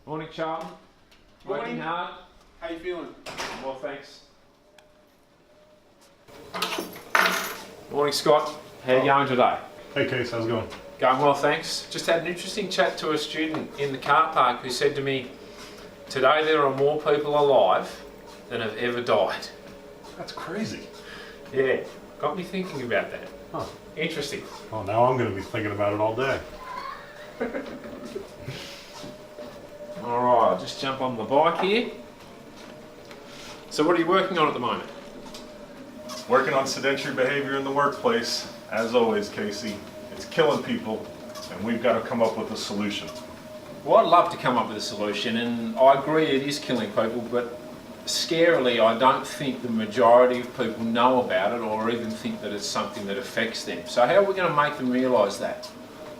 Morning, Charlton. Morning. Working hard? How you feeling? Well, thanks. Morning, Scott. How you going today? Hey Case, how's it going? Going well, thanks. Just had an interesting chat to a student in the car park who said to me, today there are more people alive than have ever died. That's crazy. Yeah, got me thinking about that. Huh. Interesting. Well, now I'm going to be thinking about it all day. Alright, I'll just jump on the bike here. So what are you working on at the moment? Working on sedentary behavior in the workplace. As always, Casey, it's killing people, and we've got to come up with a solution. Well, I'd love to come up with a solution, and I agree it is killing people, but scarily I don't think the majority of people know about it or even think that it's something that affects them. So how are we going to make them realise that?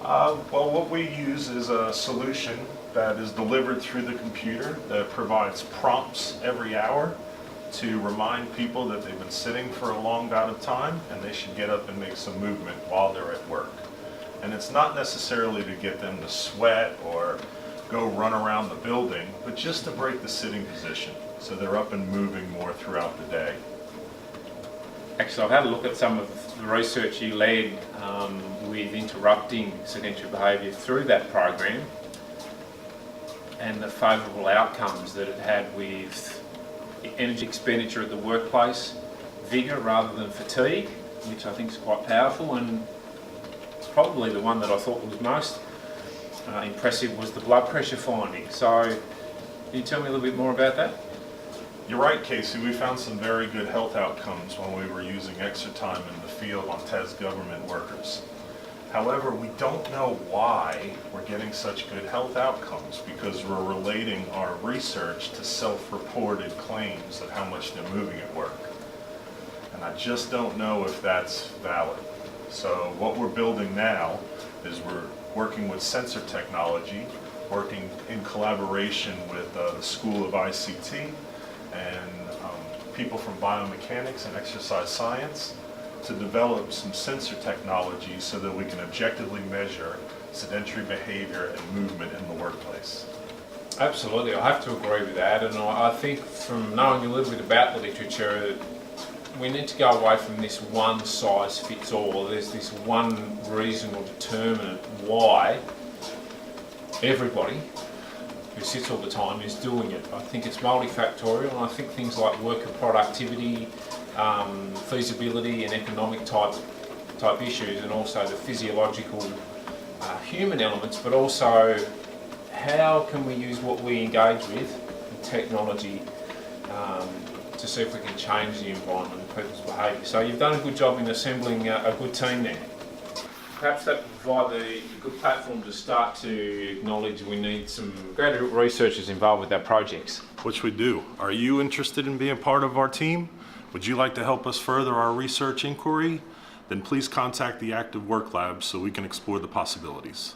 Well, what we use is a solution that is delivered through the computer that provides prompts every hour to remind people that they've been sitting for a long bout of time and they should get up and make some movement while they're at work. And it's not necessarily to get them to sweat or go run around the building, but just to break the sitting position so they're up and moving more throughout the day. Actually, I've had a look at some of the research you led with interrupting sedentary behaviour through that program and the favourable outcomes that it had with energy expenditure at the workplace, vigour rather than fatigue, which I think is quite powerful, and probably the one that I thought was most impressive was the blood pressure finding. So can you tell me a little bit more about that? You're right, Casey. We found some very good health outcomes when we were using extra time in the field on TES government workers. However, we don't know why we're getting such good health outcomes because we're relating our research to self-reported claims of how much they're moving at work. And I just don't know if that's valid. So what we're building now is we're working with sensor technology, working in collaboration with the School of ICT and people from biomechanics and exercise science to develop some sensor technology so that we can objectively measure sedentary behavior and movement in the workplace. Absolutely, I have to agree with that, and I think from knowing a little bit about the literature, we need to go away from this one size fits all. There's this one reason or determinant why everybody who sits all the time is doing it. I think it's multifactorial, and I think things like worker productivity, feasibility and economic type issues, and also the physiological human elements, but also how can we use what we engage with, technology, to see if we can change the environment and people's behaviour. So you've done a good job in assembling a good team there. Perhaps that will provide a good platform to start to acknowledge we need some graduate researchers involved with our projects. Which we do. Are you interested in being part of our team? Would you like to help us further our research inquiry? Then please contact the Active Work Lab so we can explore the possibilities.